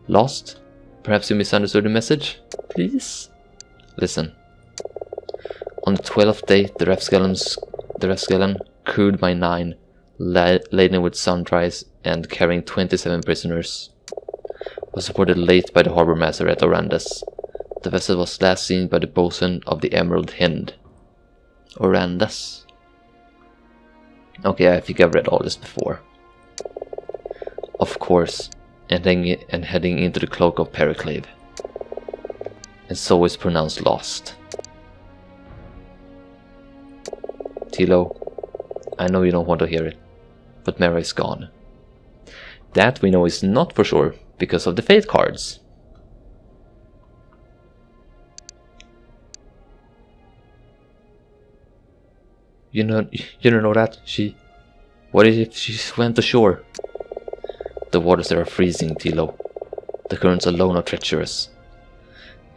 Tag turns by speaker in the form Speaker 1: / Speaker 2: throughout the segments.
Speaker 1: Lost? Perhaps you misunderstood the message? Please? Listen. On the 12th day, the Refskellen, crewed by 9, laden with sundries and carrying 27 prisoners, was reported late by the harbor master at Orandas. The vessel was last seen by the bosun of the Emerald Hind. Orandas? Okay, I think I've read all this before. Of course, and heading into the cloak of Periclave. And so is pronounced lost. Tilo, I know you don't want to hear it, but Mera is gone. That we know is not for sure, because of the fate cards. You don't know that? What if she went ashore? The waters there are freezing, Tilo. The currents alone are treacherous.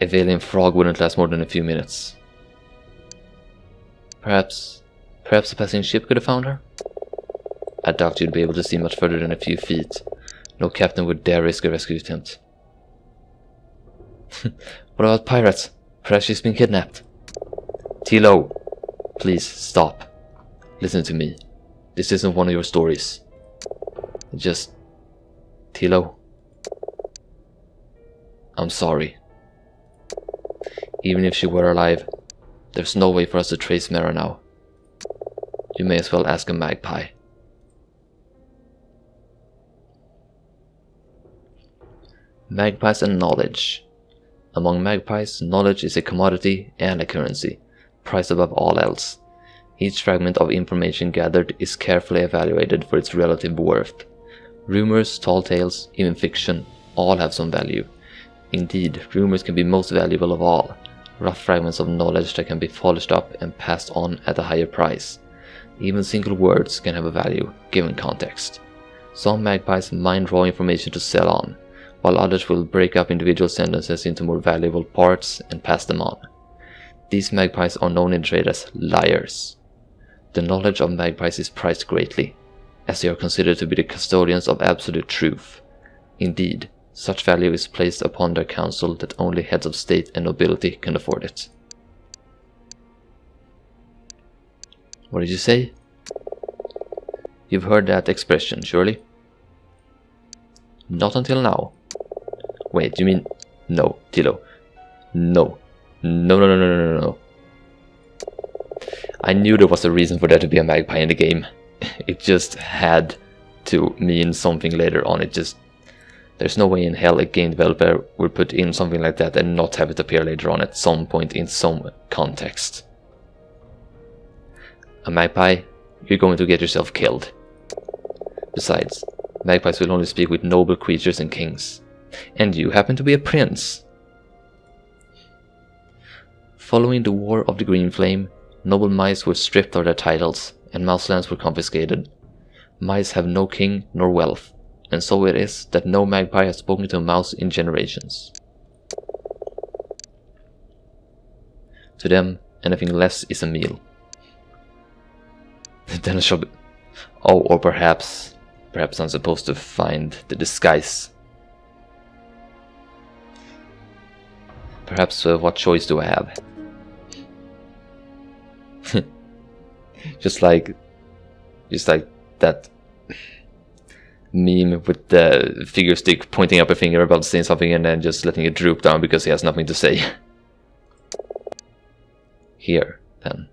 Speaker 1: A Valiant frog wouldn't last more than a few minutes. Perhaps a passing ship could have found her? I doubt you'd be able to see much further than a few feet. No captain would dare risk a rescue attempt. What about pirates? Perhaps she's been kidnapped. Tilo, please stop. Listen to me. This isn't one of your stories. Just... Tilo. I'm sorry. Even if she were alive, there's no way for us to trace Mera now. You may as well ask a magpie. Magpies and knowledge. Among magpies, knowledge is a commodity and a currency, priced above all else. Each fragment of information gathered is carefully evaluated for its relative worth. Rumors, tall tales, even fiction, all have some value. Indeed, rumors can be most valuable of all, rough fragments of knowledge that can be polished up and passed on at a higher price. Even single words can have a value, given context. Some magpies mine raw information to sell on, while others will break up individual sentences into more valuable parts and pass them on. These magpies are known in trade as liars. The knowledge of magpies is prized greatly, as they are considered to be the custodians of absolute truth. Indeed, such value is placed upon their counsel that only heads of state and nobility can afford it. What did you say? You've heard that expression, surely? Not until now. Wait, you mean... No, Tilo. No. No. I knew there was a reason for there to be a magpie in the game. It just had to mean something later on. There's no way in hell a game developer would put in something like that and not have it appear later on at some point in some context. A magpie, you're going to get yourself killed. Besides, magpies will only speak with noble creatures and kings. And you happen to be a prince. Following the War of the Green Flame, noble mice were stripped of their titles, and mouselands were confiscated. Mice have no king nor wealth, and so it is that no magpie has spoken to a mouse in generations. To them, anything less is a meal. Then I shall be... Oh, or perhaps I'm supposed to find the disguise. Perhaps what choice do I have? just like that meme with the figure stick pointing up a finger about saying something and then just letting it droop down because he has nothing to say. Here, then.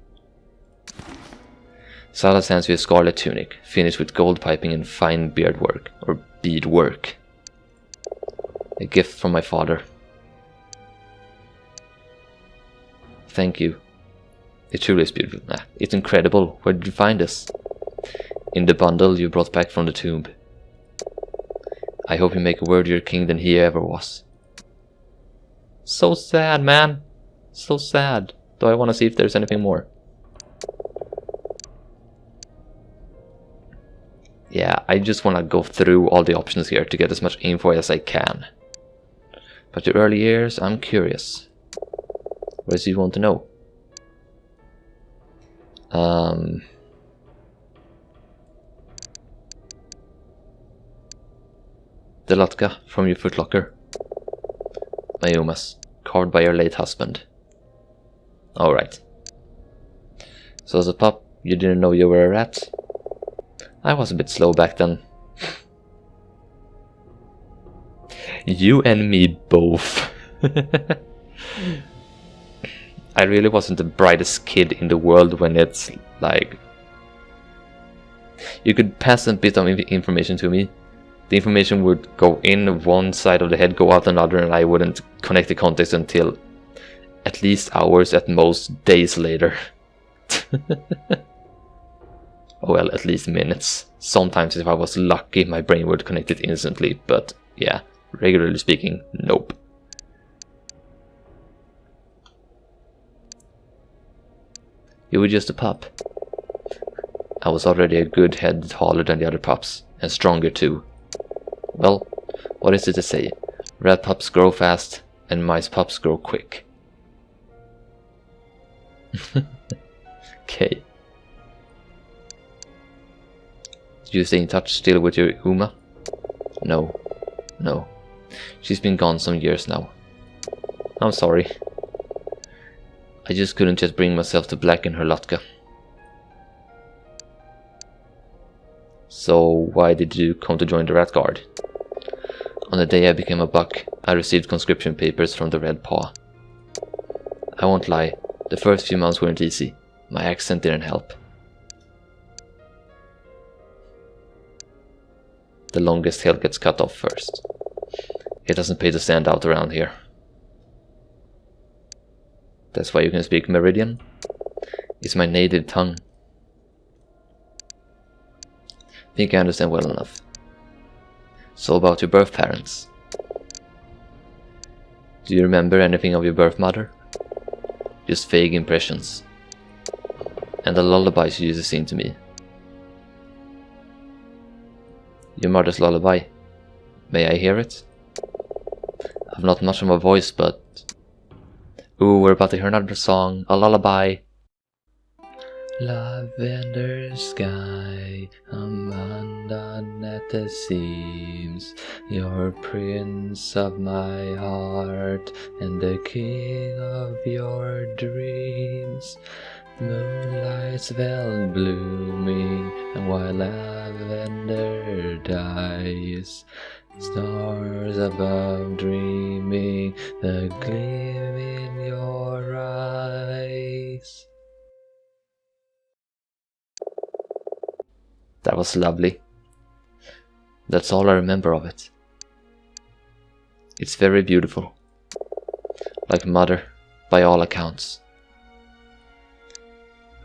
Speaker 1: Silas hands you a scarlet tunic, finished with gold piping and fine beardwork, or beadwork. A gift from my father. Thank you. It truly is beautiful. It's incredible. Where did you find this? In the bundle you brought back from the tomb. I hope you make a worthier king than he ever was. So sad, man. So sad. Do I want to see if there's anything more? Yeah, I just want to go through all the options here to get as much info as I can. But the early years, I'm curious. What do you want to know? The latka from your footlocker. My Umas, carved by your late husband. Alright. So as a pup, you didn't know you were a rat? I was a bit slow back then. You and me both. I really wasn't the brightest kid in the world when it's like... You could pass a bit of information to me. The information would go in one side of the head, go out another, and I wouldn't connect the context until at least hours, at most days later. Well, at least minutes. Sometimes if I was lucky, my brain would connect it instantly, but yeah, regularly speaking, nope. You were just a pup. I was already a good head taller than the other pups, and stronger too. Well, what is it to say? Rat pups grow fast, and mice pups grow quick. Okay. Do you stay in touch still with your Uma? No. No. She's been gone some years now. I'm sorry. I just couldn't just bring myself to blacken her Lotka. So why did you come to join the Rat Guard? On the day I became a buck, I received conscription papers from the Red Paw. I won't lie, the first few months weren't easy. My accent didn't help. The longest tail gets cut off first. It doesn't pay to stand out around here. That's why you can speak Meridian? It's my native tongue. Think I understand well enough. So about your birth parents. Do you remember anything of your birth mother? Just vague impressions. And the lullabies you used to sing to me. Your mother's lullaby. May I hear it? I've not much of a voice, but... Ooh, we're about to hear another song, a lullaby. Lavender sky, abandoned at the seams. You're prince of my heart, and the king of your dreams. Moonlight's well blooming, and while lavender dies, stars above dreaming, the gleam in your eyes. That was lovely. That's all I remember of it. It's very beautiful. Like mother, by all accounts.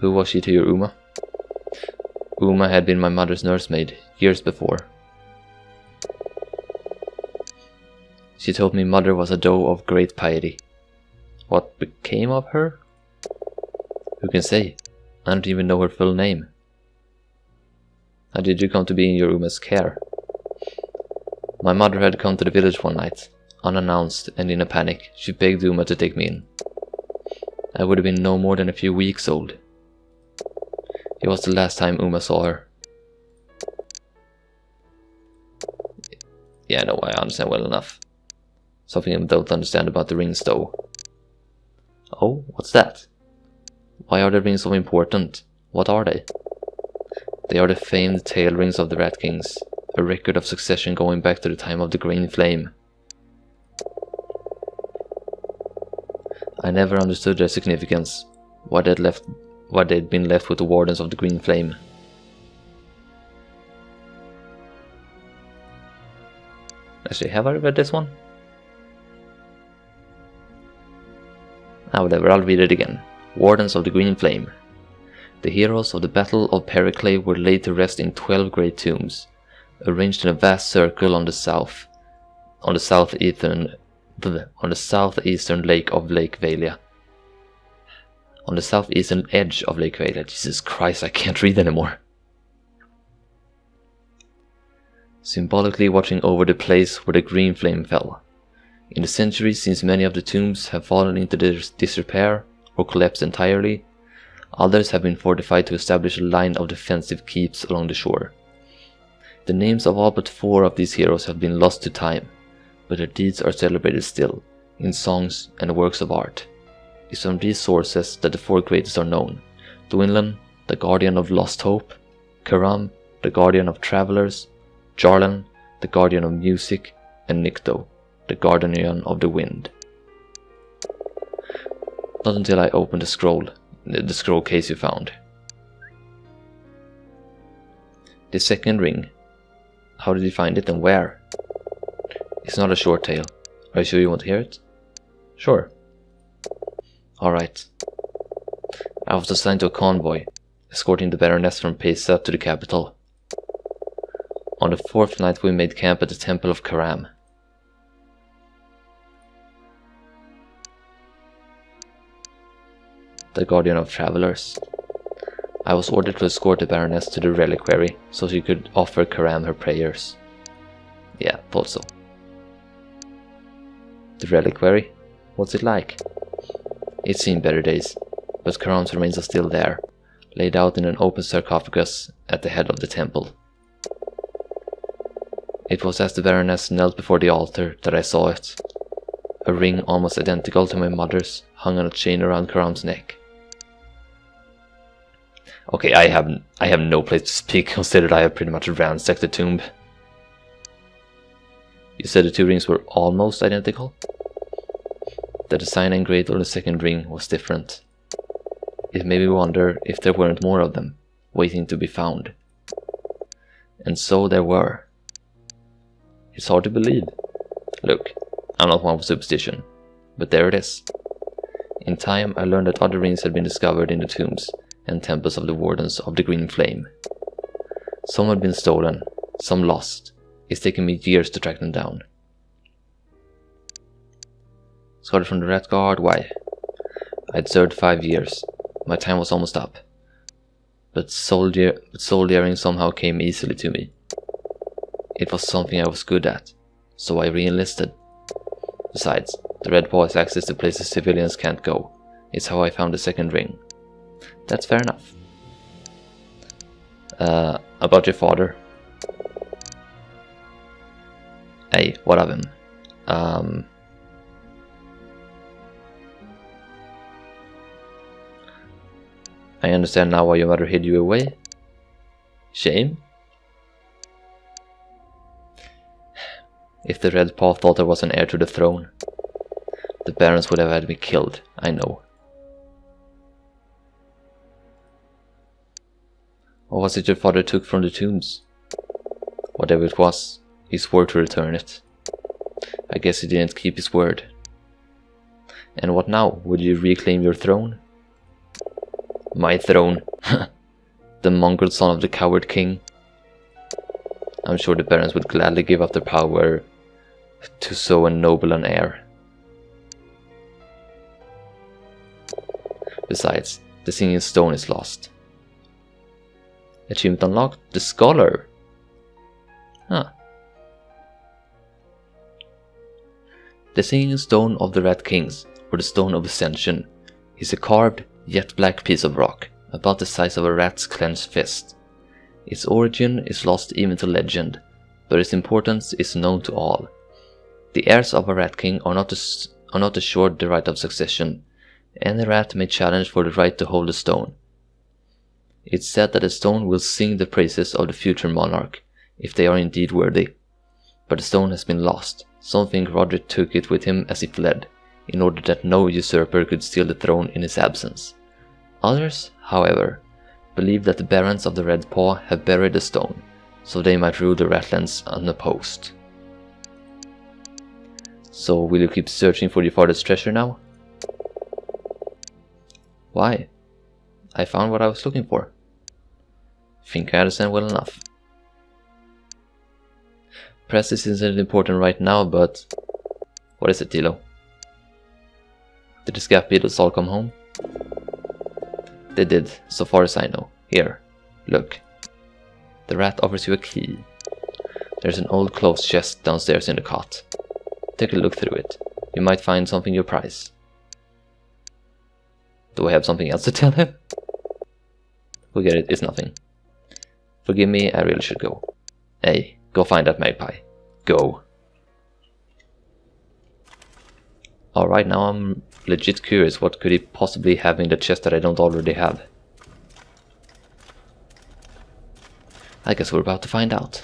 Speaker 1: Who was she to your Uma? Uma had been my mother's nursemaid years before. She told me mother was a doe of great piety. What became of her? Who can say? I don't even know her full name. How did you come to be in your Uma's care? My mother had come to the village one night, unannounced, and in a panic, she begged Uma to take me in. I would have been no more than a few weeks old. It was the last time Uma saw her. Yeah, no, I understand well enough. Something I don't understand about the rings, though. Oh, what's that? Why are the rings so important? What are they? They are the famed tail rings of the Rat Kings, a record of succession going back to the time of the Green Flame. I never understood their significance, why they'd been left with the Wardens of the Green Flame. Actually, have I read this one? Whatever, I'll read it again. Wardens of the Green Flame. The heroes of the Battle of Periclay were laid to rest in 12 great tombs, arranged in a vast circle on the southeastern lake of Lake Valia. On the southeastern edge of Lake Valia. Jesus Christ, I can't read anymore. Symbolically watching over the place where the Green Flame fell. In the centuries since many of the tombs have fallen into disrepair or collapsed entirely, others have been fortified to establish a line of defensive keeps along the shore. The names of all but 4 of these heroes have been lost to time, but their deeds are celebrated still, in songs and works of art. It's from these sources that the four greatest are known: Dwynlan, the guardian of lost hope; Karam, the guardian of travelers; Jarlan, the guardian of music; and Nikto, the guardian of the wind. Not until I opened the scroll case you found. The second ring. How did you find it and where? It's not a short tale. Are you sure you want to hear it? Sure. Alright. I was assigned to a convoy, escorting the Baroness from Pesa to the capital. On the fourth night we made camp at the Temple of Karam. The guardian of travelers. I was ordered to escort the Baroness to the reliquary so she could offer Karam her prayers. Yeah, thought so. The reliquary? What's it like? It's seen better days, but Karam's remains are still there, laid out in an open sarcophagus at the head of the temple. It was as the Baroness knelt before the altar that I saw it. A ring almost identical to my mother's hung on a chain around Karam's neck. Okay, I have no place to speak, considered I have pretty much ransacked the tomb. You said the two rings were almost identical? The design engraved on the second ring was different. It made me wonder if there weren't more of them, waiting to be found. And so there were. It's hard to believe. Look, I'm not one for superstition, but there it is. In time, I learned that other rings had been discovered in the tombs and temples of the Wardens of the Green Flame. Some had been stolen, some lost. It's taken me years to track them down. Scotted from the Rat Guard, why? I'd served 5 years. My time was almost up. But soldiering somehow came easily to me. It was something I was good at, so I re-enlisted. Besides, the Red Paw has access to places civilians can't go. It's how I found the second ring. That's fair enough. About your father. Hey, what of him? I understand now why your mother hid you away. Shame? If the Red Paw thought there was an heir to the throne, the barons would have had me killed, I know. What was it your father took from the tombs? Whatever it was, he swore to return it. I guess he didn't keep his word. And what now? Would you reclaim your throne? My throne? The mongrel son of the coward king? I'm sure the barons would gladly give up their power to so noble an heir. Besides, the singing stone is lost. Achievement unlocked, the scholar. Huh. The singing stone of the Rat Kings, or the Stone of Ascension, is a carved, yet black piece of rock, about the size of a rat's clenched fist. Its origin is lost even to legend, but its importance is known to all. The heirs of a Rat King are not assured the right of succession. Any rat may challenge for the right to hold the stone. It's said that the stone will sing the praises of the future monarch, if they are indeed worthy. But the stone has been lost. Some think Roderick took it with him as he fled, in order that no usurper could steal the throne in his absence. Others, however, believe that the barons of the Red Paw have buried the stone, so they might rule the Ratlands unopposed. So will you keep searching for your father's treasure now? Why? I found what I was looking for. Think I understand well enough. Prestige isn't important right now, but... What is it, Tilo? Did the Scap Beetles all come home? They did, so far as I know. Here, look. The rat offers you a key. There's an old closed chest downstairs in the cot. Take a look through it. You might find something you prize. Do I have something else to tell him? Forget it, it's nothing. Forgive me, I really should go. Hey, go find that magpie. Go. Alright, now I'm legit curious. What could he possibly have in the chest that I don't already have? I guess we're about to find out.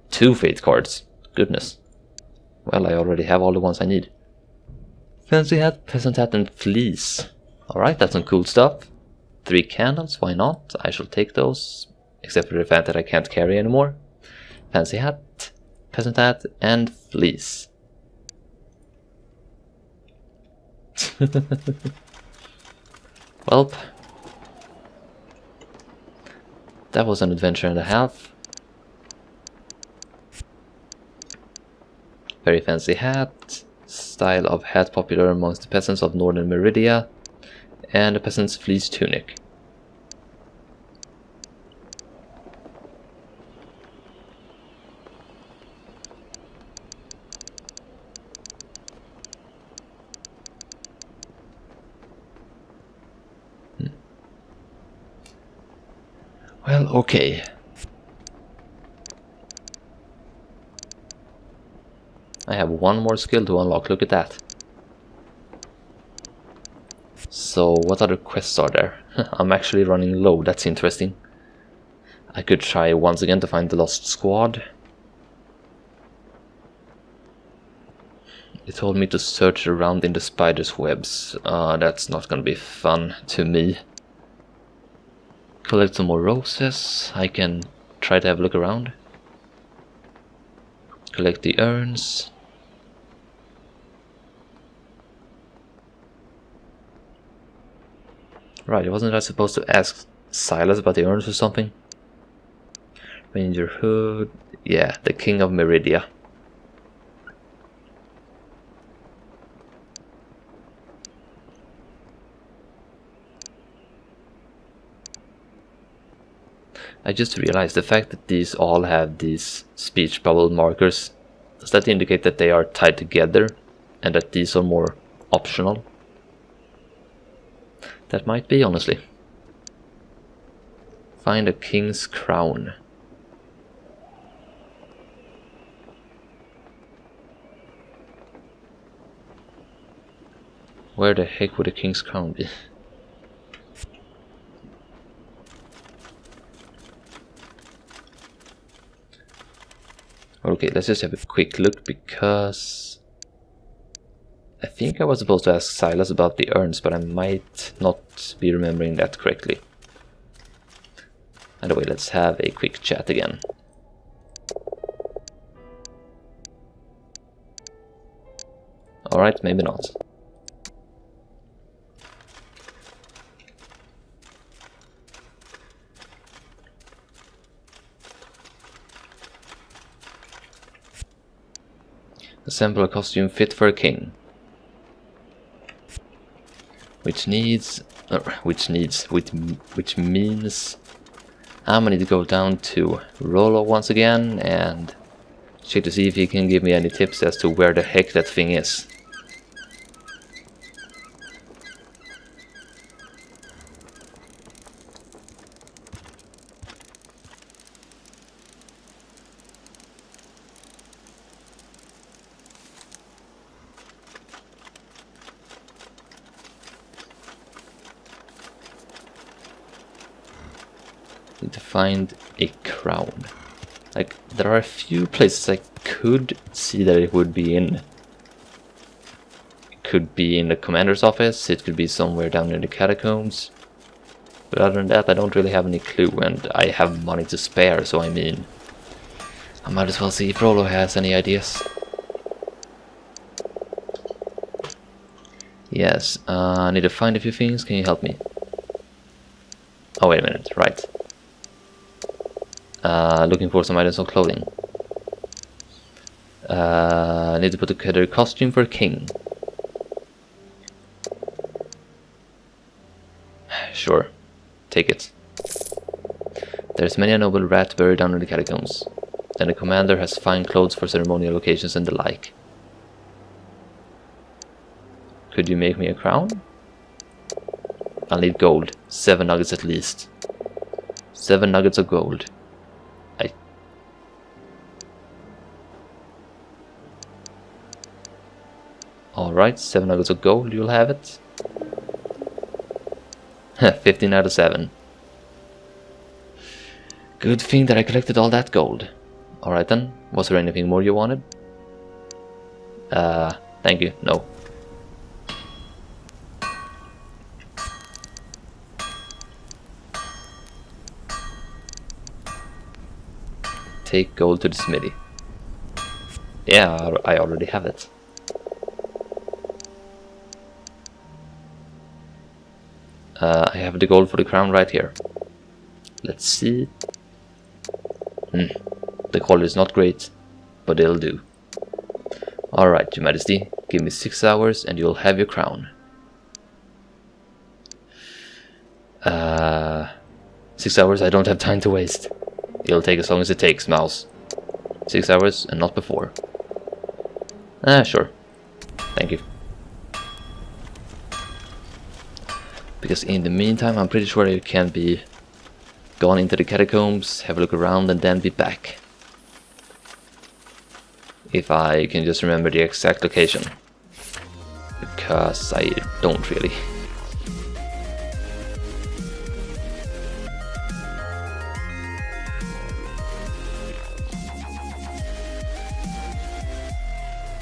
Speaker 1: 2 fate cards. Goodness. Well, I already have all the ones I need. Fancy hat, peasant hat, and fleece. Alright, that's some cool stuff. 3 candles, why not? I shall take those. Except for the fact that I can't carry anymore. Fancy hat, peasant hat, and fleece. Welp. That was an adventure and a half. Very fancy hat. Style of hat popular amongst the peasants of northern Meridia. And a peasant's fleece tunic. Well, okay. I have one more skill to unlock, look at that. So, what other quests are there? I'm actually running low, that's interesting. I could try once again to find the lost squad. It told me to search around in the spider's webs. That's not gonna be fun to me. Collect some more roses. I can try to have a look around. Collect the urns. Right, wasn't I supposed to ask Silas about the urns or something? Ranger Hood. Yeah, the King of Meridia. I just realized the fact that these all have these speech bubble markers, does that indicate that they are tied together and that these are more optional? That might be, honestly. Find a king's crown. Where the heck would a king's crown be? Okay, let's just have a quick look, because I think I was supposed to ask Silas about the urns, but I might not be remembering that correctly. Anyway, let's have a quick chat again. Alright, maybe not. Assemble a costume fit for a king. Which means I'm gonna need to go down to Rollo once again and check to see if he can give me any tips as to where the heck that thing is. Need to find a crown. Like, there are a few places I could see that it would be in. It could be in the commander's office, it could be somewhere down in the catacombs. But other than that, I don't really have any clue, and I have money to spare, so I mean, I might as well see if Rollo has any ideas. Yes, I need to find a few things, can you help me? Oh, wait a minute, right. Looking for some items of clothing. Need to put together a costume for a king. Sure, take it. There's many a noble rat buried down in the catacombs. Then the commander has fine clothes for ceremonial occasions and the like. Could you make me a crown? I'll need gold. 7 nuggets at least. 7 nuggets of gold. Alright, 7 nuggets of gold, you'll have it. 15 out of 7. Good thing that I collected all that gold. Alright then, was there anything more you wanted? Thank you, no. Take gold to the smithy. Yeah, I already have it. I have the gold for the crown right here. Let's see. The quality is not great, but it'll do. Alright, Your Majesty, give me 6 hours and you'll have your crown. 6 hours, I don't have time to waste. It'll take as long as it takes, Mouse. 6 hours and not before. Sure. Thank you. Because in the meantime, I'm pretty sure you can be gone into the catacombs, have a look around, and then be back. If I can just remember the exact location. Because I don't really.